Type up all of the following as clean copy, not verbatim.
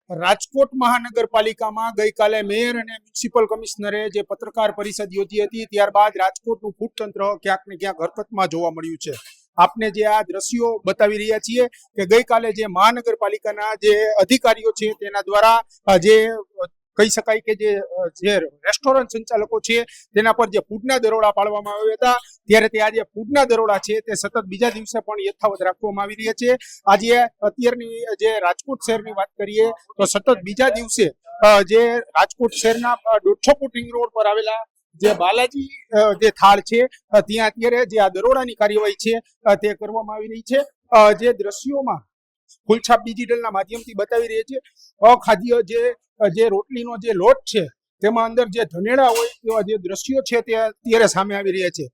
રાજકોટ મહાનગરપાલિકામાં ગઈકાલે મેયર અને મ્યુનિસિપલ કમિશનરે જે પત્રકાર પરિષદ યોજી હતી, ત્યારબાદ રાજકોટનું ફૂડ તંત્ર ક્યાંક ને ક્યાંક હરકતમાં જોવા મળ્યું છે. આપને જે આ દ્રશ્યો બતાવી રહ્યા છીએ કે ગઈકાલે જે મહાનગરપાલિકાના જે અધિકારીઓ છે તેના દ્વારા જે કહી શકાય કે જે રેસ્ટોરન્ટ સંચાલકો છે તેના પર જે ફૂડના દરોડા પાડવામાં આવ્યા હતા, ત્યારે તે આજે ફૂડના દરોડા છે તે સતત બીજા દિવસે પણ યથાવત રાખવામાં આવી રહ્યા છે. આજે અત્યારની જે રાજકોટ શહેરની વાત કરીએ તો સતત બીજા દિવસે જે રાજકોટ શહેરના 150 ફૂટ રિંગ રોડ પર આવેલા જે બાલાજી જે થાળ છે ત્યાં અત્યારે જે આ દરોડાની કાર્યવાહી છે તે કરવામાં આવી રહી છે. જે દ્રશ્યોમાં ફૂલછાપ ડિજિટલના માધ્યમથી બતાવી રહી છે, અખાદ્ય જે રોટલીનો જે લોટ છે તેમાં અંદર જે ધનેડા હોય તેવા જે દ્રશ્યો છે તે અત્યારે સામે આવી રહ્યા છે.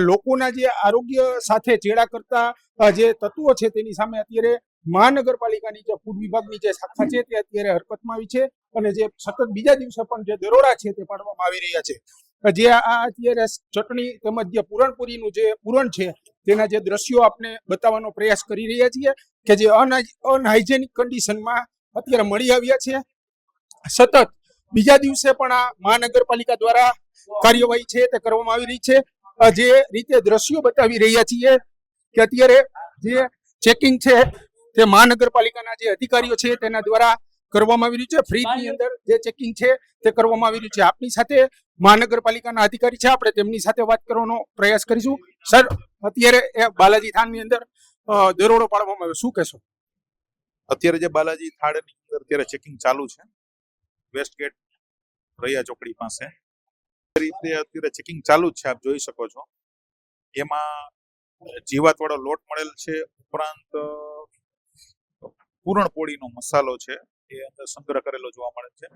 લોકોના જે આરોગ્ય સાથે ચેડા કરતા જે તત્વો છે તેની સામે અત્યારે મહાનગરપાલિકાની જે ફૂડ વિભાગની જે શાખા છે તે અત્યારે હરકતમાં આવી છે અને જે સતત બીજા દિવસે પણ જે દરોડા છે તે પાડવામાં આવી રહ્યા છે. જે આ અત્યારે ચટણી તેમજ જે પૂરણપુરીનું જે પૂરણ છે તેના જે દ્રશ્યો આપણે બતાવવાનો પ્રયાસ કરી રહ્યા છીએ કે જે અનહાઇજેનિક કન્ડિશનમાં અત્યારે મળી આવ્યા છે. સતત બીજા દિવસે પણ આ મહાનગરપાલિકા દ્વારા કાર્યવાહી છે તે કરવામાં આવી રહી છે. જે રીતે દ્રશ્યો બતાવી રહ્યા છીએ કે અત્યારે જે ચેકિંગ છે તે મહાનગરપાલિકાના જે અધિકારીઓ છે તેના દ્વારા કરવામાં આવી રહ્યું છે. ફ્રીજની અંદર જે ચેકિંગ છે તે કરવામાં આવી રહ્યું છે. આપની સાથે મહાનગરપાલિકાના અધિકારી છે, આપણે તેમની સાથે વાત કરવાનો પ્રયાસ કરીશું. સર, અત્યારે બાલાજી થાળની અંદર દરોડો પાડવામાં આવ્યો, શું કહેશો? અત્યારે જે બાલાજી થાળની અંદર અત્યારે ચેકિંગ ચાલુ છે વેસ્ટ ગેટ રૈયા ચોકડી પાસે. એ રીતે અત્યારે ચેકિંગ ચાલુ જ છે, આપ જોઈ શકો છો. એમાં જીવાતવાળો લોટ મળેલ છે, ઉપરાંત પૂરણપોળીનો મસાલો છે એ અંદર સંગ્રહ કરેલો જોવા મળે છે,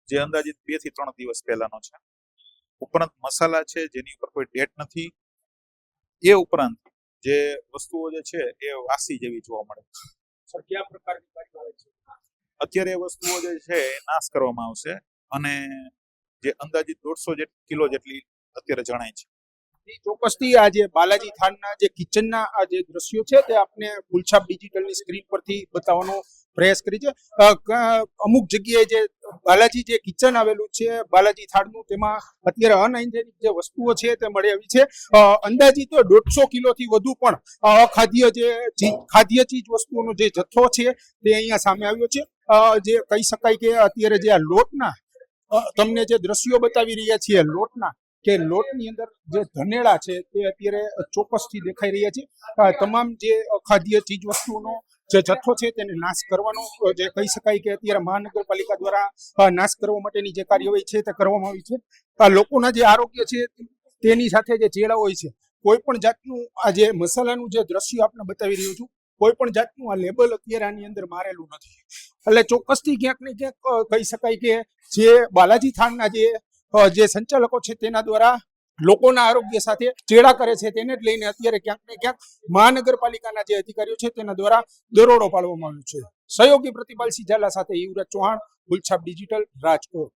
જે અંદાજિત 2 થી 3 દિવસ પહેલાનો છે. ઉપરાંત મસાલા છે જેની ઉપર કોઈ ડેટ નથી. એ ઉપરાંત જે વસ્તુઓ જે છે એ વાસી જેવી જોવા મળે છે. સર, કયા પ્રકારની કાર્યવાહી છે? અત્યારે એ વસ્તુઓ જે છે એ નાશ કરવામાં આવશે અને જે અંદાજિત 150 કિલો જેટલી અત્યારે જણાય છે. ચોક્કસથી આ જે બાલાજી થાળના જે કિચનના આ જે દ્રશ્યો છે તે આપને ફૂલછાપ ડિજિટલની સ્ક્રીન પરથી બતાવવાનો પ્રયાસ કરી છે. અમુક જગ્યાએ જે બાલાજી જે કિચન આવેલું છે બાલાજી થાળનું, તેમાં અત્યારે અનહાઇજેનિક જે વસ્તુઓ છે તે મળી આવી છે. અંદાજિત 150 કિલોથી વધુ પણ અખાદ્ય જે ખાદ્ય ચીજ વસ્તુઓનો જે જથ્થો છે તે અહીંયા સામે આવ્યો છે. જે કહી શકાય કે અત્યારે જે આ લોટના તમને જે દ્રશ્યો બતાવી રહ્યા છીએ લોટના, કે લોટની અંદર જે ધનેડા છે તે અત્યારે ચોક્કસથી દેખાઈ રહ્યા છે. તમામ જે અખાદ્ય ચીજ વસ્તુઓનો જે જથ્થો છે તેને નાશ કરવાનો જે કહી શકાય કે અત્યારે મહાનગરપાલિકા દ્વારા નાશ કરવા માટેની જે કાર્યવાહી છે તે કરવામાં આવી છે. લોકોના જે આરોગ્ય છે તેની સાથે જે ચેડા હોય છે, કોઈ પણ જાતનું આ જે મસાલાનું જે દ્રશ્ય આપણે બતાવી રહ્યો છું, કોઈ પણ જાતનું આ લેબલ અત્યારે આની અંદર મારેલું નથી. એટલે ચોક્કસથી ક્યાંક ને ક્યાંક કહી શકાય કે જે બાલાજી થાળના જે સંચાલકો છે તેના દ્વારા લોકોના આરોગ્ય સાથે ચેડા કરે છે, તેને જ લઈને અત્યારે ક્યાંક ને ક્યાંક મહાનગરપાલિકાના જે અધિકારીઓ છે તેના દ્વારા દરોડો પાડવામાં આવ્યો છે. સહયોગી પ્રતિપાલસિંહ ઝાલા સાથે યુવરાજ ચૌહાણ, ફૂલછાપ ડિજિટલ, રાજકોટ.